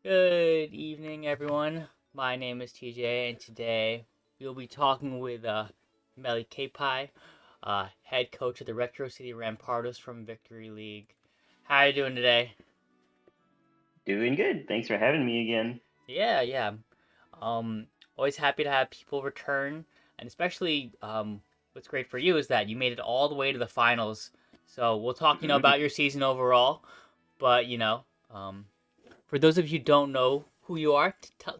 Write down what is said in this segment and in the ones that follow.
Good evening, everyone. My name is TJ, and today we'll be talking with Meliekpi, head coach of the Retro City Rampardos from Victory League. How are you doing today? Doing good. Thanks for having me again. Yeah. Um, Always happy to have people return, and especially what's great for you is that you made it all the way to the finals. So we'll talk, about your season overall, but um, for those of you who don't know who you are,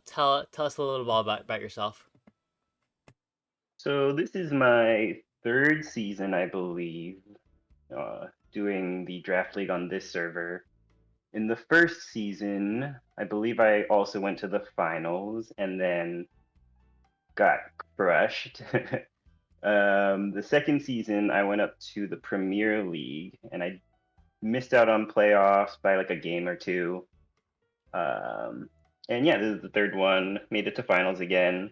tell us a little bit about yourself. So this is my third season, I believe, doing the draft league on this server. In the first season, I believe I also went to the finals and then got crushed. The second season, I went up to the Premier League and I missed out on playoffs by like a game or two. Um, and yeah, this is the third one. Made it to finals again.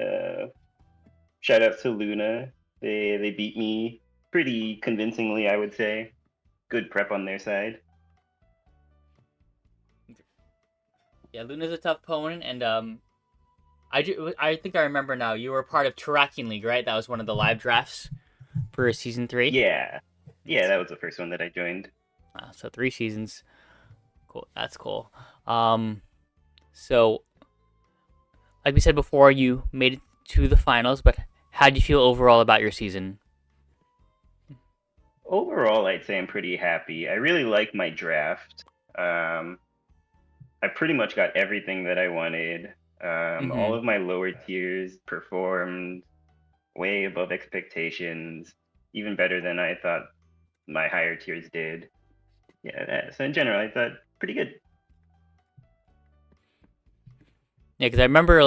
Uh, Shout out to Luna. They beat me pretty convincingly, I would say. Good prep on their side. Yeah, Luna's a tough opponent, and I think I remember now. You were part of Terrakian League, right? That was one of the live drafts for season three. Yeah. Yeah, Yes. that was the first one that I joined. So 3 seasons. Cool. That's cool. Um, so like we said before, you made it to the finals, but how do you feel overall about your season? Overall, I'd say I'm pretty happy. I really like my draft. Um, I pretty much got everything that I wanted. All Mm-hmm. of my lower tiers performed way above expectations, even better than I thought my higher tiers did. So in general, I thought pretty good. Yeah, because I remember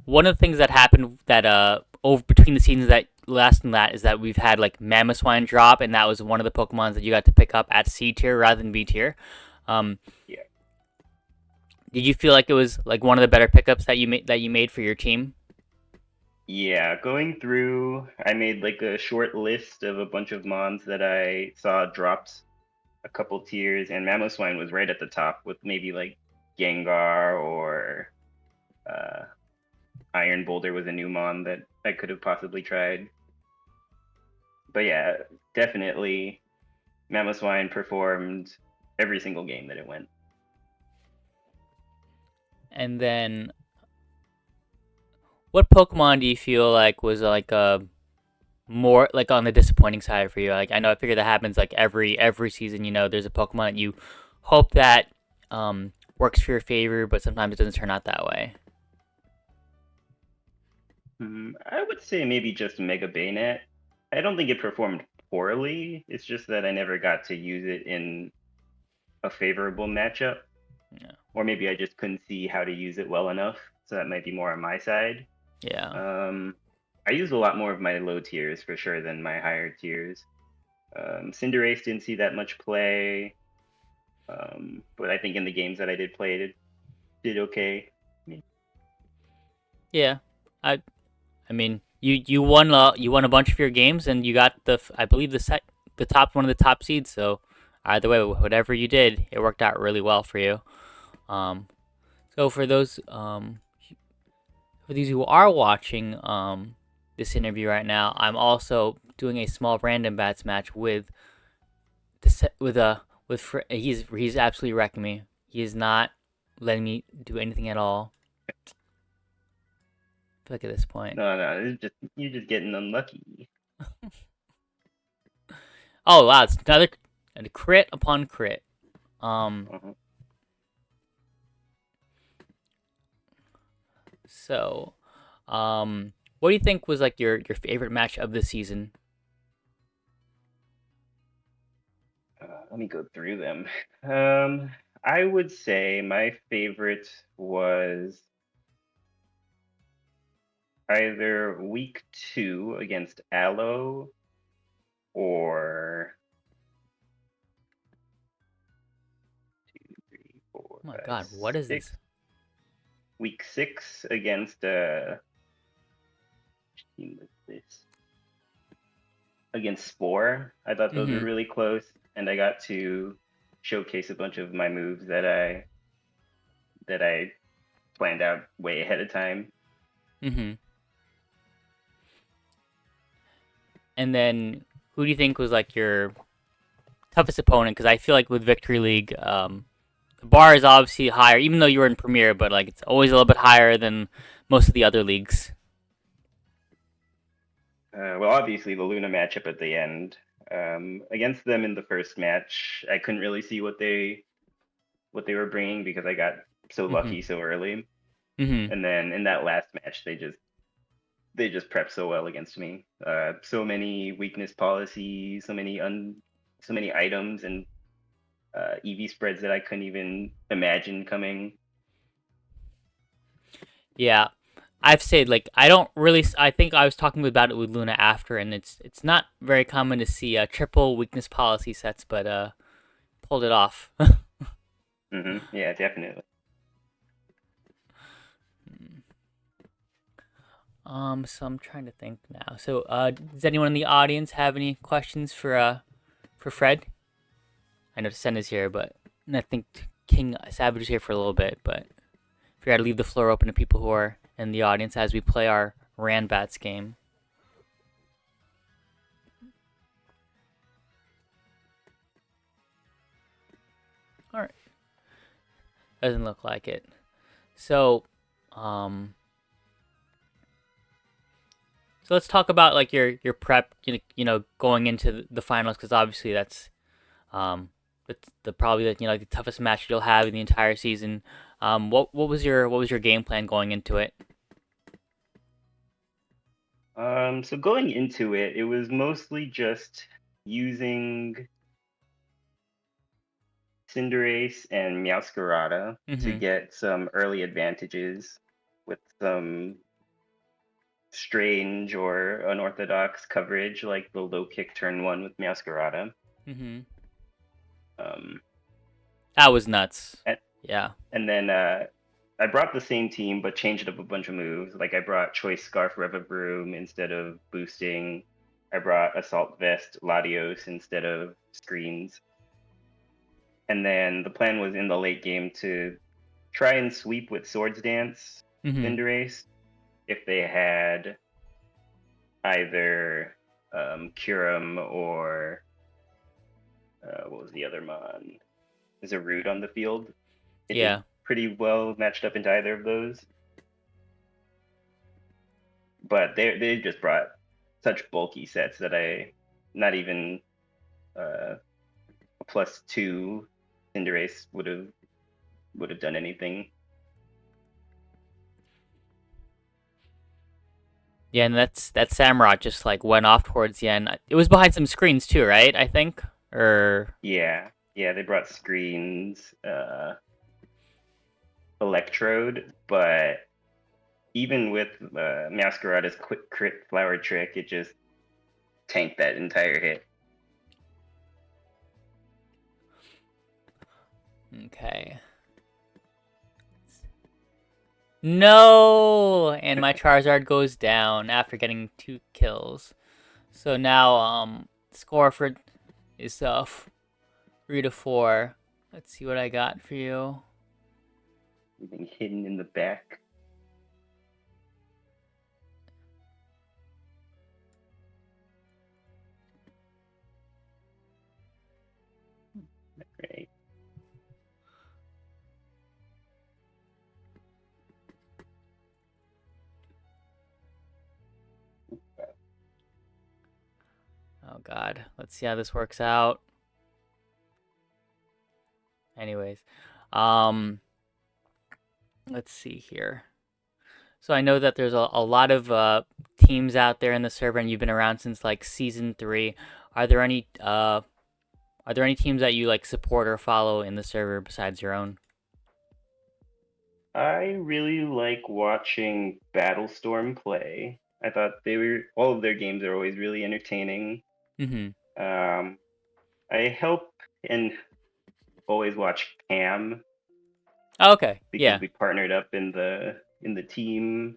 one of the things that happened that over between the seasons that last and that is that we've had like Mamoswine drop, and that was one of the Pokemons that you got to pick up at C tier rather than B tier. Um, Yeah. did you feel like it was like one of the better pickups that you made for your team? Yeah, going through, I made like a short list of a bunch of mons that I saw dropped a couple tiers, and Mamoswine was right at the top with maybe like Gengar or uh, Iron Boulder was a new mon that I could have possibly tried. But yeah, definitely Mamoswine performed every single game that it went. And then what Pokemon do you feel like was like more like on the disappointing side for you? Like I know I figure that happens like every season. There's a Pokemon that you hope that works for your favor, but sometimes it doesn't turn out that way. I would say maybe just Mega Bayonet. I don't think it performed poorly. It's just that I never got to use it in a favorable matchup, Yeah. or maybe I just couldn't see how to use it well enough. So that might be more on my side. Yeah. Um, I used a lot more of my low tiers for sure than my higher tiers. Cinderace didn't see that much play, but I think in the games that I did play, it did okay. Yeah. I I mean, you won a bunch of your games and you got I believe the top one of the top seeds. So either way, whatever you did, it worked out really well for you. Um, so for these who are watching this interview right now, I'm also doing a small random bats match with he's absolutely wrecking me. He is not letting me do anything at all. I feel like at this point. No, it's just you're just getting unlucky. Oh wow, it's another a crit upon crit. Um, Uh-huh. so, what do you think was like your favorite match of the season? Let me go through them. Um, I would say my favorite was either week 2 against Aloe or two, three, four, Oh my five, god, what is six. this? Week 6 against team was this against Spore. I thought those were Mm-hmm. really close, and I got to showcase a bunch of my moves that I that I planned out way ahead of time. Mm-hmm. And then, who do you think was like your toughest opponent? Because I feel like with Victory League, the bar is obviously higher, even though you were in Premier, but like it's always a little bit higher than most of the other leagues. Well, obviously the Luna matchup at the end. Against them in the first match, I couldn't really see what they were bringing because I got so Mm-hmm. lucky so early. Mm-hmm. And then in that last match, they just prepped so well against me. So many weakness policies, so many items and EV spreads that I couldn't even imagine coming. Yeah, I've said like I don't really. I think I was talking about it with Luna after, and it's not very common to see triple weakness policy sets, but pulled it off. Yeah, definitely. So I'm trying to think now. So, does anyone in the audience have any questions for Fred? I know Sen is here, but and I think King Savage is here for a little bit. But if you got to leave the floor open to people who are in the audience as we play our Ranbats game. All right, doesn't look like it. So, um, so let's talk about like your prep. Going into the finals because obviously that's um, the probably like the toughest match you'll have in the entire season. What was your game plan going into it? So going into it, it was mostly just using Cinderace and Meowscarada to Mm-hmm. get some early advantages with some strange or unorthodox coverage, like the low kick turn one with Meowscarada. Mm-hmm. Um, That was nuts. and, Yeah. and then I brought the same team but changed up a bunch of moves. Like I brought Choice Scarf Revavroom instead of boosting. I brought Assault Vest Latios instead of screens. And then the plan was in the late game to try and sweep with Swords Dance Mm-hmm. Cinderace if they had either Curum or what was the other mon? Is a Root on the field? It did Yeah. pretty well matched up into either of those, but they just brought such bulky sets that I not even a +2 Cinderace would have done anything. Yeah, and that Samurott just like went off towards the end. It was behind some screens too, right? I think. Or Yeah, they brought screens, Electrode, but even with Masquerada's quick crit flower trick, it just tanked that entire hit. okay. No, and my Charizard goes down after getting 2 kills. So now score for is 3-4. Let's see what I got for you. Being hidden in the back. Right. Oh God, let's see how this works out. Anyways, um, let's see here. So I know that there's a lot of teams out there in the server, and you've been around since like season 3. Are there any teams that you like support or follow in the server besides your own? I really like watching Battlestorm play. I thought they were all of their games are always really entertaining. Mm-hmm. Um, I help and always watch Cam Oh, okay. because Yeah. we partnered up in the team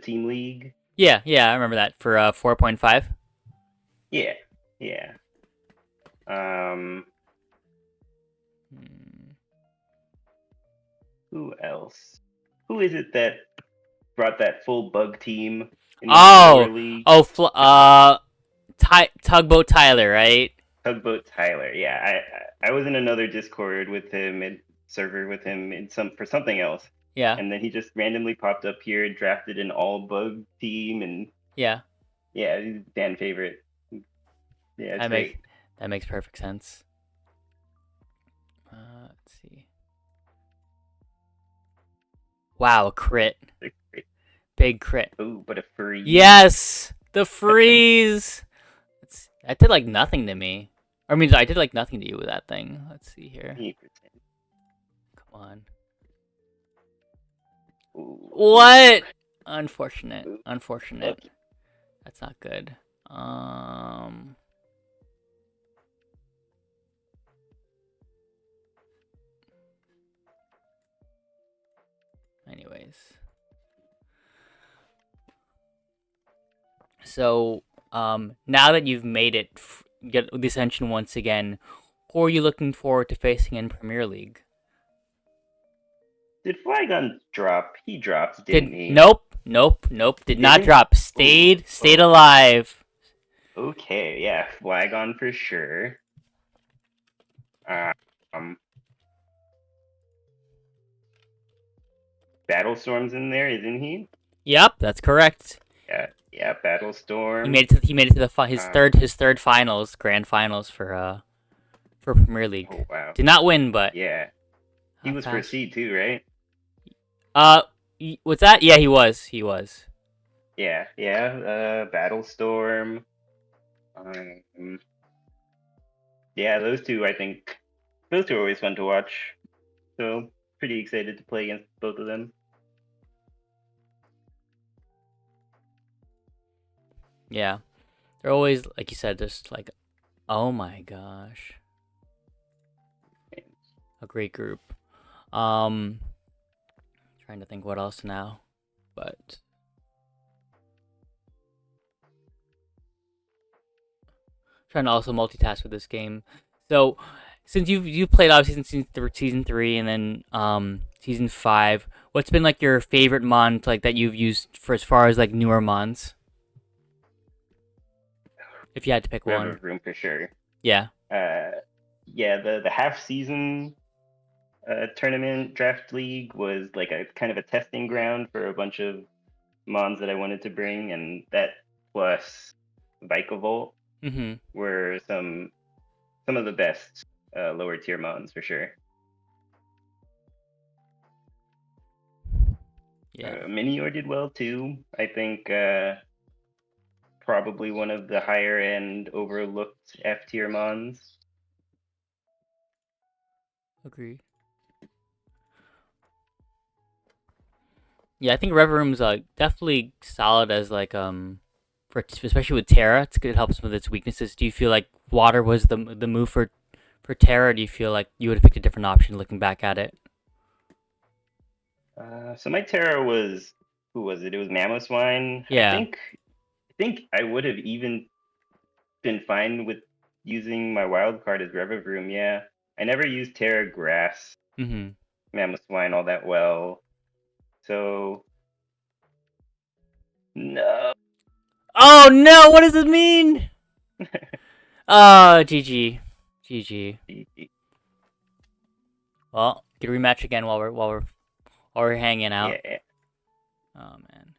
league. Yeah. Yeah. I remember that for 4.5. Yeah, yeah. Um, Hmm. Who else? Who is it that brought that full bug team in the lower Oh, league? oh, Tugboat Tyler, right? Tugboat Tyler. Yeah, I was in another Discord with him and server with him in some for something else, Yeah, and then he just randomly popped up here, drafted an all bug team, and yeah. yeah, he's a fan favorite. Yeah, it's That great. make that makes perfect sense. Let's see. Wow, a crit, It's great. big crit. Oh, but a freeze. Yes, the freeze. That did like nothing to me. I mean, I did like nothing to you with that thing. Let's see here. 8%. Come on. Ooh, ooh, What? Unfortunate. ooh, Unfortunate. lucky. That's not good. Um. Anyways, so now that you've made it, get the Ascension once again, who are you looking forward to facing in Premier League? Did Flygon drop? He dropped, Did didn't he? nope. He Did not didn't? drop. Ooh, Stayed oh, alive. okay, yeah, Flygon for sure. Um, Battlestorm's in there, isn't he? Yep, that's correct. Yeah, yeah, Battlestorm. He made it to Uh, his third finals, grand finals for Premier League. oh wow, Did not win, but yeah, he how was for fast? seed too, right? Uh, what's that? Yeah, he was. He was. Yeah, yeah, Battlestorm. Um, yeah, those two, I think, those two are always fun to watch. So pretty excited to play against both of them. Yeah, they're always like you said. Just like, oh my gosh, a great group. Um, trying to think what else now, but trying to also multitask with this game. So, since you played obviously since season 3 and then season 5, what's been like your favorite mon like that you've used for as far as like newer mons? If you had to pick one, River Room for sure. yeah, Yeah, the half season tournament draft league was like a kind of a testing ground for a bunch of mons that I wanted to bring, and that plus Vikavolt mm-hmm, were some of the best lower tier mons for sure. yeah, Minior did well too. I think probably one of the higher end overlooked F tier mons. agree. Yeah, I think Rev Room's definitely solid as like for especially with Terra. It's good. It helps with its weaknesses. Do you feel like water was the move for Terra? Or do you feel like you would have picked a different option looking back at it? So my Terra was who was it? It was Mamoswine. Yeah. I think I would have even been fine with using my wild card as Revavroom. Yeah, I never used Terra Grass Mm-hmm. Mamoswine all that well. So no. Oh no! What does it mean? Oh, GG, GG. Well, get a rematch again while we're hanging out. Yeah. Oh man.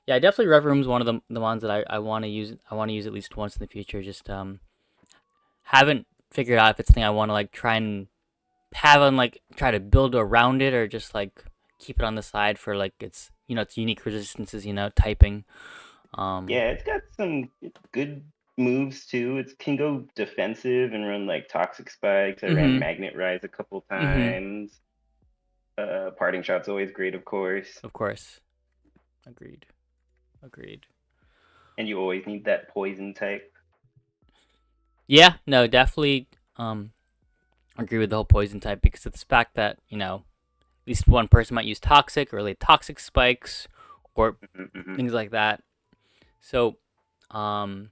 Yeah, definitely Rev Room's one of the ones that I want to use. I want to use at least once in the future. Just haven't figured out if it's something I want to like try and have on like try to build around it or just like keep it on the side for like its unique resistances. Typing. Um. Yeah, it's got some good moves too. It can go defensive and run like Toxic Spikes. I ran Mhm. Magnet Rise a couple Mhm. times. Parting Shot's always great, of course. Of course. Agreed. Agreed. And you always need that poison type. Yeah. No. Definitely. Agree with the whole poison type because of the fact that at least one person might use toxic or really toxic spikes or Hmm. things like that. So, um,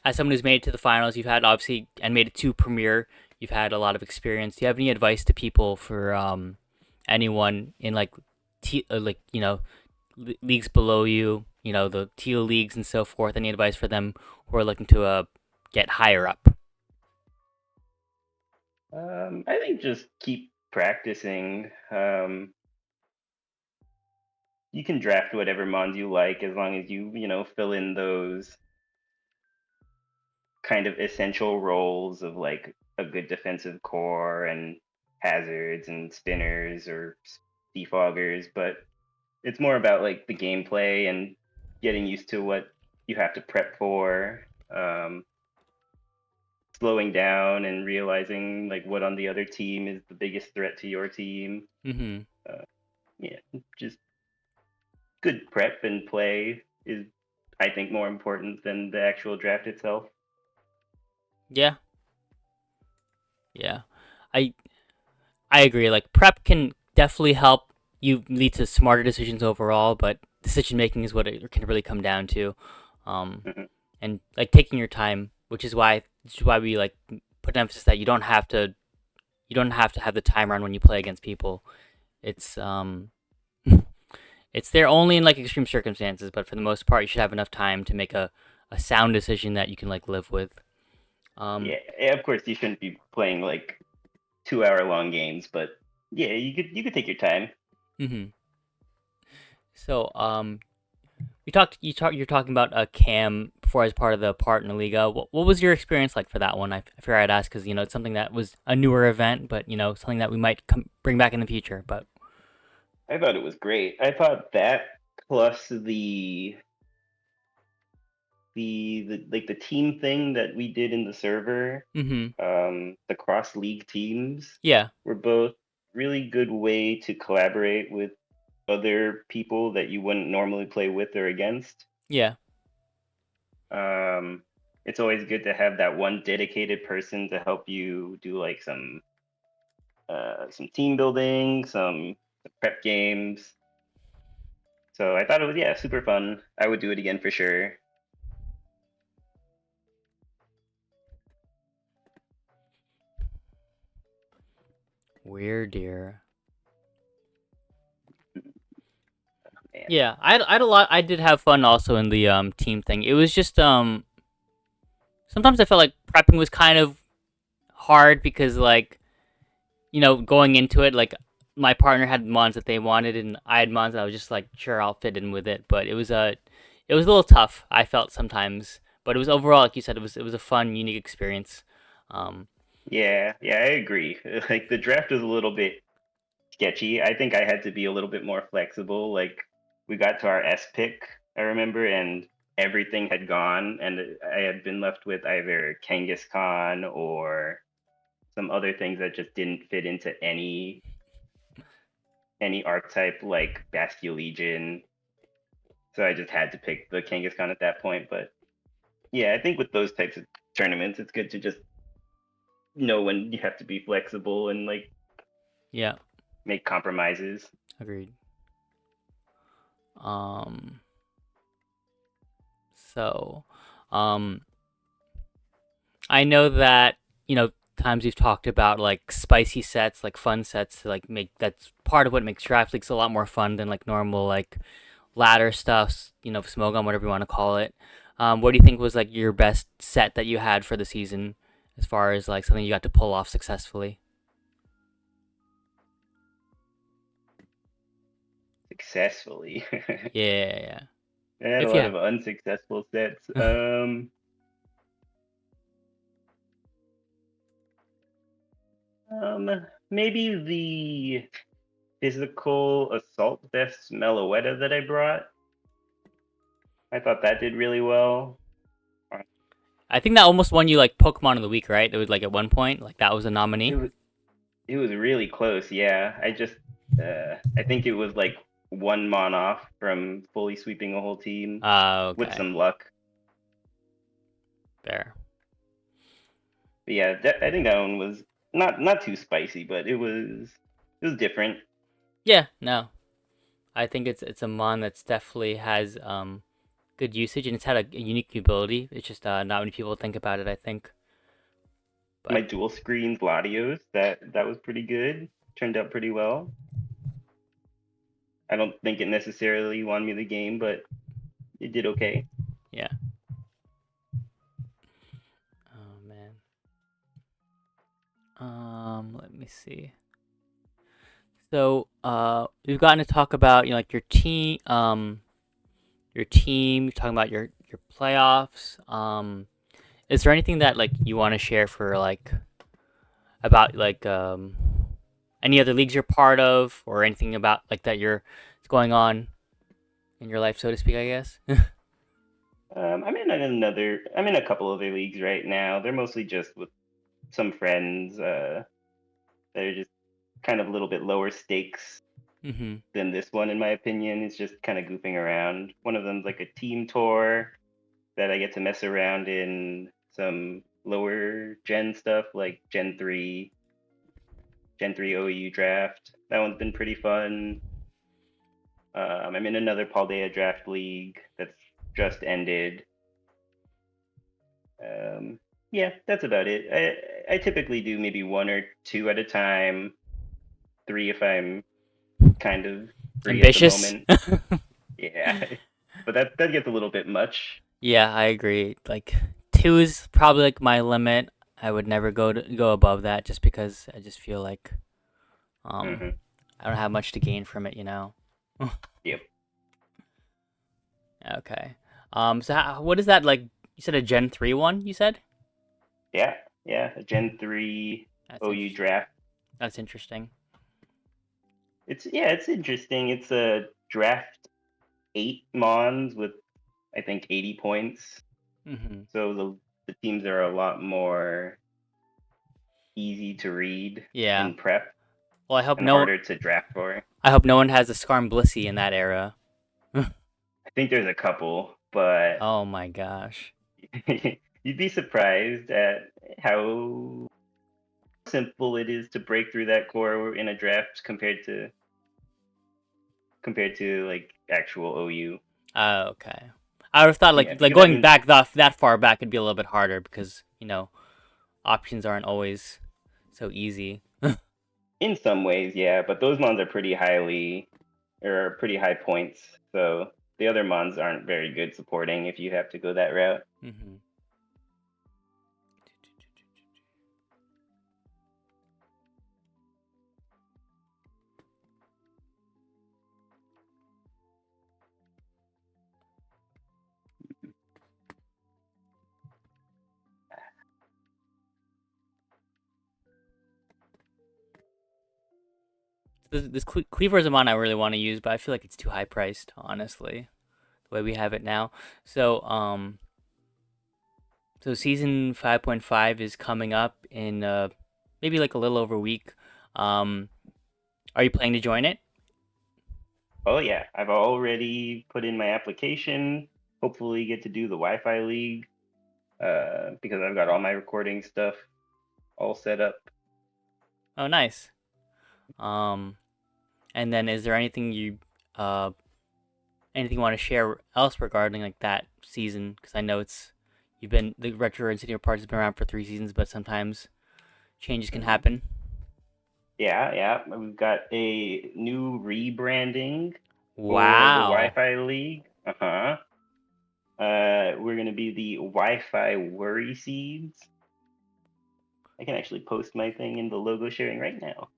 as someone who's made it to the finals, you've had obviously and made it to Premier. You've had a lot of experience. Do you have any advice to people for anyone in like like leagues below you, the teal leagues and so forth. Any advice for them who are looking to get higher up? I think just keep practicing. You can draft whatever mons you like as long as you fill in those kind of essential roles of like a good defensive core and hazards and spinners or defoggers, but it's more about like the gameplay and getting used to what you have to prep for, um, slowing down and realizing like what on the other team is the biggest threat to your team. Mm-hmm. Uh, yeah, just good prep and play is, I think, more important than the actual draft itself. Yeah, yeah. I I agree. Like prep can definitely help you lead to smarter decisions overall, but decision making is what it can really come down to. Um, Mhm. and like taking your time, which is why we like put an emphasis that you don't have to have the time run when you play against people. It's it's there only in like extreme circumstances, but for the most part, you should have enough time to make a sound decision that you can like live with. Um, Yeah, of course you shouldn't be playing like 2 hour long games, but yeah, you could take your time. mhm. So you're talking about Cam before as part of the partner liga. What was your experience like for that one? I figured I'd ask because it's something that was a newer event, but something that we might bring back in the future. But I thought it was great. I thought that plus the like the team thing that we did in the server, mm-hmm. the cross league teams Yeah, were both really good way to collaborate with other people that you wouldn't normally play with or against. yeah, Um, it's always good to have that one dedicated person to help you do like some team building, some prep games. So I thought it was, yeah, super fun. I would do it again for sure. weird dear. Man. Yeah, I had a lot. I did have fun also in the team thing. It was just sometimes I felt like prepping was kind of hard because like going into it, like my partner had mons that they wanted, and I had mons that I was just like, sure, I'll fit in with it. But it was a little tough. I felt sometimes, but it was overall, like you said, it was a fun, unique experience. Um, Yeah, I agree. Like the draft was a little bit sketchy. I think I had to be a little bit more flexible. Like we got to our S pick, I remember, and everything had gone, and I had been left with either Kangaskhan or some other things that just didn't fit into any archetype like Bastille Legion. So I just had to pick the Kangaskhan at that point. But yeah, I think with those types of tournaments, it's good to just know when you have to be flexible and like yeah, make compromises. agreed. Um, so, um, I know that times we've talked about like spicy sets, like fun sets, to, like make that's part of what makes draft leagues a lot more fun than like normal like ladder stuff, smoke on whatever you want to call it. What do you think was like your best set that you had for the season, as far as like something you got to pull off successfully? Successfully. Yeah, I had a if lot yeah. of unsuccessful sets. Maybe the physical assault vest Meloetta that I brought. I thought that did really well. Uh, I think that almost won you like Pokemon of the Week, right? It was like at one point, like that was a It nominee. was it was really close. Yeah, I think it was like one mon off from fully sweeping a whole team with Okay, some luck. fair. But yeah, I think that one was not too spicy, but it was different. Yeah, no, I think it's a mon that's definitely has good usage and it's had a unique ability. It's just not many people think about it, I think. My But dual screen Gladios, that was pretty good. Turned out pretty well. I don't think it necessarily won me the game, but it did okay. Yeah. Oh man. Let me see. So, we've gotten to talk about like your team. You're talking about your playoffs. Is there anything that like you want to share for like about like any other leagues you're part of, or anything about like that you're going on in your life, so to speak? I guess. I'm in a couple other leagues right now. They're mostly just with some friends. That are just kind of a little bit lower stakes Mm-hmm. than this one, in my opinion. It's just kind of goofing around. One of them's like a team tour that I get to mess around in some lower gen stuff like Gen 3 OU draft. That one's been pretty fun. I'm in another Paldea draft league that's just ended. Um, yeah, that's about it. I typically do maybe one or two at a time, three if I'm kind of free at the Ambitious. moment. Yeah, but that gets a little bit much. Yeah, I agree. Like two is probably like my limit. I would never go above that, just because I just feel like um Hmm. I don't have much to gain from it, Yep. Okay. So what is that like? You said a Gen 3 one. You said Yeah. Yeah. A Gen 3 that's OU interesting. draft. That's interesting. It's interesting. It's a draft 8 Mons with I think 80 points. Mm-hmm. So the teams are a lot more easy to read Yeah. in prep Well, and harder to draft for. I hope no one has a Scarm Blissey in that era. I think there's a couple, but Oh my gosh. you'd be surprised at how simple it is to break through that core in a draft compared to like actual OU. Okay. I would have thought Yeah, like because I going mean, back that far back would be a little bit harder because options aren't always so easy. in some ways, yeah, but those mons are pretty high points. So the other mons aren't very good supporting if you have to go that route. Mm-hmm. This Cleaver is a mon I really want to use, but I feel like it's too high priced, honestly, the way we have it now. So so season 5.5 is coming up in maybe like a little over a week. Um, are you planning to join it? Oh yeah, I've already put in my application. Hopefully, get to do the Wi-Fi league because I've got all my recording stuff all set up. Oh, nice. Um, and then is there uh anything you want to share else regarding like that season? Because I know you've been the Retro and City Parts has been around for 3 seasons, but sometimes changes can Hmm. happen. Yeah, yeah. We've got a new rebranding for the Wow. Wi-Fi League. Uh-huh. We're gonna be the Wi-Fi Worry Seeds. I can actually post my thing in the logo sharing right now.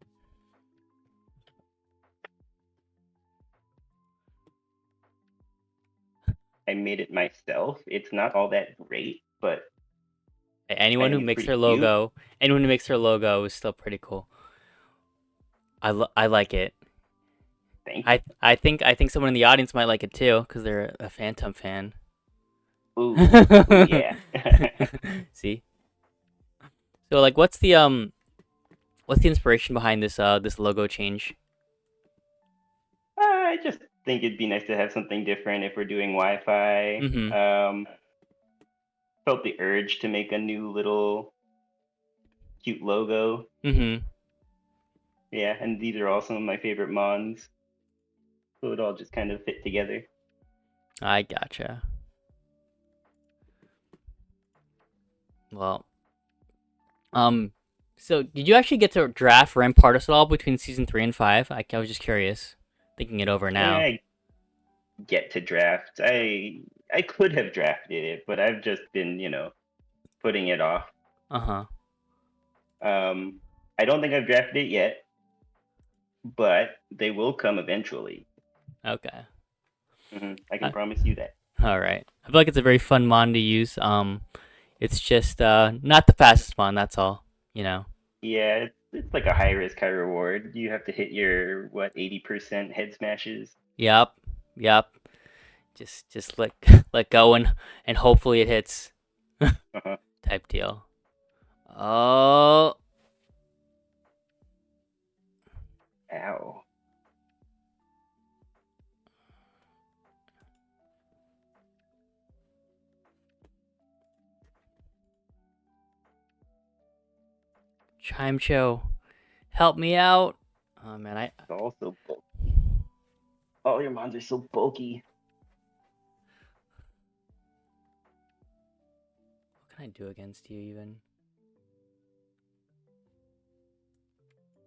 I made it myself. It's not all that great, but I Anyone who think it's makes pretty their cute. logo, anyone who makes their logo is still pretty cool. I like it. Thank you. I think someone in the audience might like it too because they're a Phantom fan. Ooh, yeah. See, so like, what's the inspiration behind this logo change? I just think it'd be nice to have something different if we're doing Wi-Fi. Mm-hmm. Felt the urge to make a new little cute logo. Mm-hmm. Yeah, and these are all some of my favorite mons, so it all just kind of fit together. I gotcha. Well, um, so did you actually get to draft Rampardos at all between season 3 and 5? I was just curious. thinking it over now. I get to draft. I could have drafted it, but I've just been, putting it off. Uh huh. I don't think I've drafted it yet, but they will come eventually. Okay. I can Uh, promise you that. all right. I feel like it's a very fun mon to use. It's just not the fastest mon. That's all. You know. Yeah, it's like a high risk, high reward. You have to hit your what 80% head smashes. Yep. Yep. Just let let go and hopefully it hits. Uh-huh. Type deal. Oh. Ow. Chime show. Help me out. Oh man, It's all so bulky. All your mons are so bulky. what can I do against you even?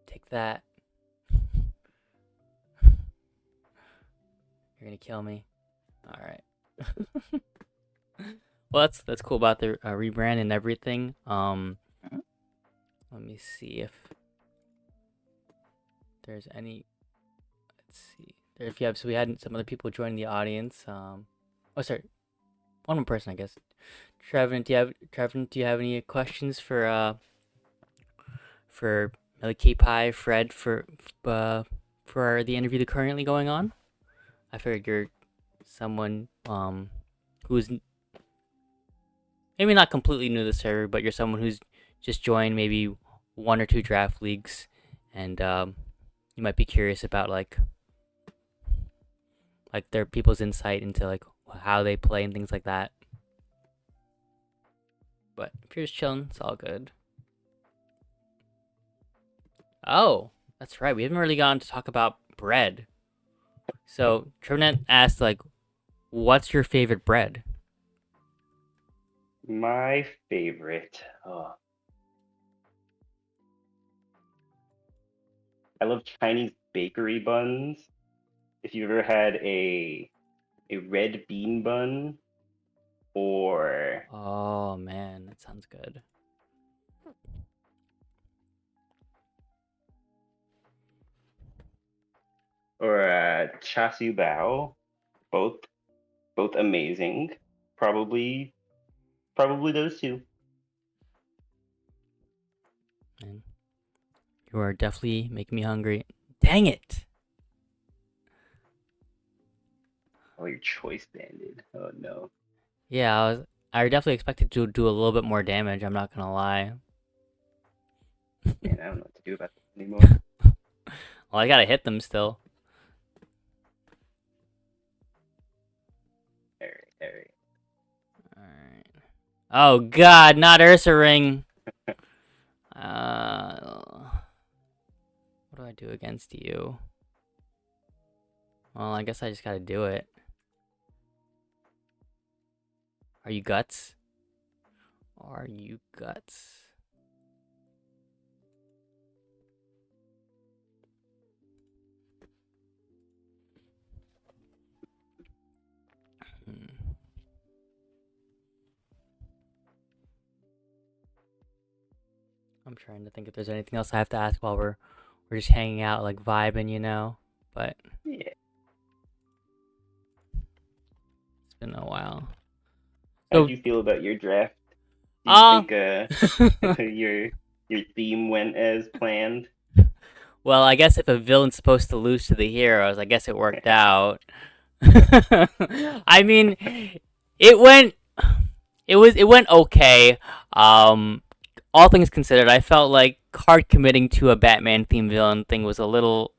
Take that. You're gonna kill me. All right. Well, that's cool about the rebrand and everything. Uh-huh. Let me see if there's any. Let's see. There, if you have, so we had some other people join the audience. Oh, sorry, one more person, I guess. Trevin, do you have any questions for Meliekpi, Fred, for the interview that's currently going on? I figured you're someone who's maybe not completely new to the server, but you're someone who's just joined maybe one or two draft leagues, and you might be curious about like their people's insight into like how they play and things like that. But if you're just chilling, it's all good. Oh, that's right. We haven't really gotten to talk about bread. So Trevinet asked like, "What's your favorite bread?" My favorite. Oh, I love Chinese bakery buns. If you've ever had a red bean bun or Oh man, that sounds good. char siu bao, both both amazing. Probably probably those two. Man, you are definitely making me hungry. Dang it! Oh, your choice banded. Oh no. Yeah, I definitely expected to do a little bit more damage. I'm not gonna lie. Man, I don't know what to do about this anymore. Well, I gotta hit them still. Alright. Alright. Oh god, not Ursa Ring! What do I do against you? Well, I guess I just gotta do it. Are you guts? Are you guts? Hmm. I'm trying to think if there's anything else I have to ask while we're just hanging out, like vibing, you know. But Yeah. it's been a while. How did So, you feel about your draft? Do you uh, think your theme went as planned? well, I guess if a villain's supposed to lose to the heroes, I guess it worked out. I mean, it went, it went okay. Um, all things considered, I felt like hard committing to a Batman themed villain thing was a little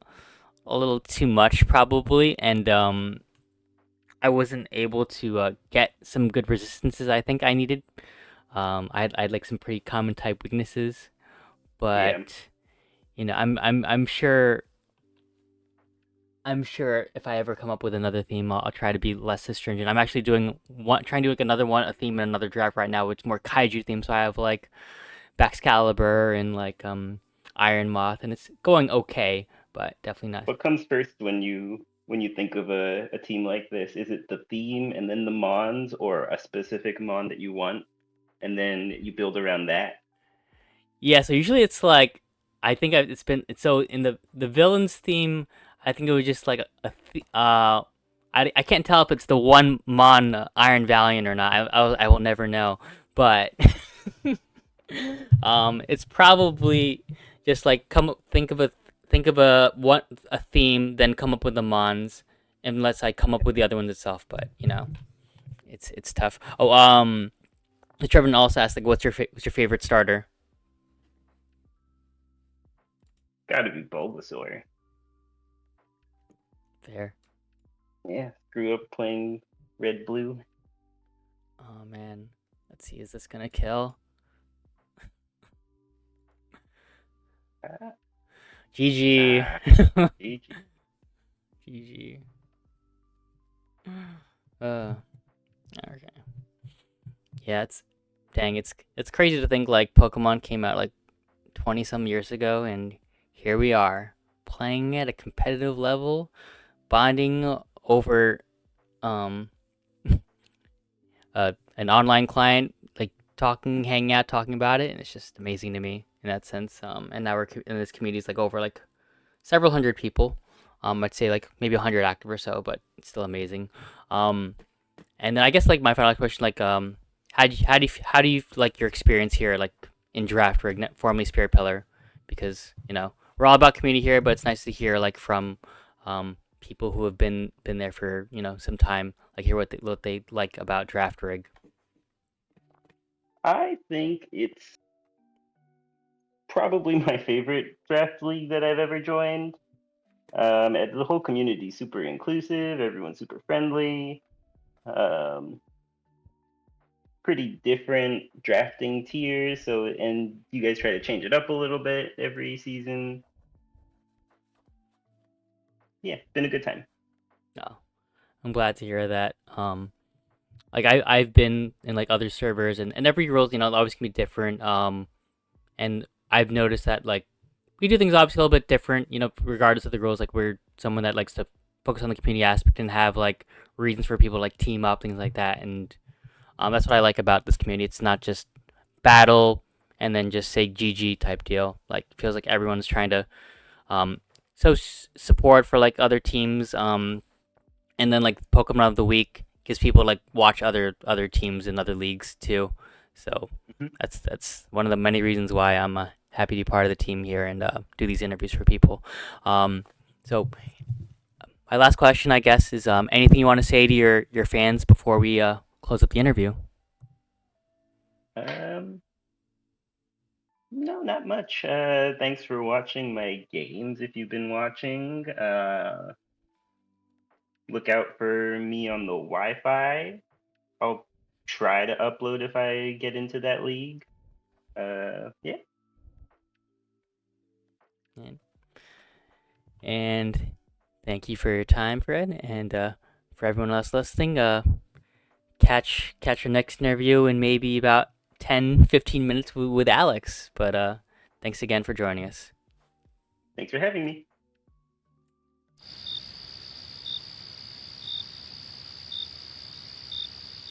too much probably, and I wasn't able to get some good resistances I think I needed. I had like some pretty common type weaknesses, Yeah. but you know, I'm sure if I ever come up with another theme, I'll try to be less stringent. I'm actually trying to do like another one, a theme in another draft right now, which is more kaiju theme. So I have like Baxcalibur and like Iron Moth, and it's going okay. but definitely not. What comes first when you think of a team like this? Is it the theme and then the mons, or a specific mon that you want, and then you build around that? Yeah, so usually it's like it's been so in the villains theme. I think it was just like I can't tell if it's the one Mon Iron Valiant or not. I will never know, but it's probably just like think of a theme, then come up with the Mons, unless I come up with the other ones itself. But it's tough. Oh, Trevor also asked like, what's your favorite starter? Got to be Bulbasaur. Fair. Yeah, grew up playing red blue. Oh man, let's see. Is this gonna kill? Ah, GG. ah, GG. GG. Uh, okay. Yeah, it's crazy to think like Pokemon came out like 20 some years ago, and here we are playing at a competitive level, bonding over um an online client, like talking, hanging out, talking about it, and it's just amazing to me in that sense. And now we're in this community is like over like several hundred people. I'd say like maybe 100 active or so, but it's still amazing. Um, and then I guess like my final question, like how do you like your experience here, like in Draft Rig, formerly Spirit Pillar, because we're all about community here, but it's nice to hear like from people who have been there for some time, like hear what they like about Draft Rig. I think it's probably my favorite draft league that I've ever joined. And the whole community is super inclusive. Everyone's super friendly. Um, Pretty different drafting tiers. So, and you guys try to change it up a little bit every season. Yeah, been a good time. No, I'm glad to hear that. Like I've been in like other servers, and every role always can be different. And I've noticed that like we do things obviously a little bit different, regardless of the rules. Like we're someone that likes to focus on the community aspect and have like reasons for people to, like team up, things like that. And that's what I like about this community. It's not just battle and then just say GG type deal. Like it feels like everyone's trying to um support for like other teams. And then like Pokemon of the Week gives people like watch other teams in other leagues too. So Mhm. that's one of the many reasons why I'm happy to be part of the team here and do these interviews for people. So my last question, I guess, is anything you want to say to your fans before we close up the interview? Um, no, not much. Thanks for watching my games if you've been watching. Look out for me on the Wi-Fi. I'll try to upload if I get into that league. Yeah. And, and thank you for your time, Fred, and for everyone else listening. Catch your next interview in maybe about 10-15 minutes with Alex. But thanks again for joining us. Thanks for having me.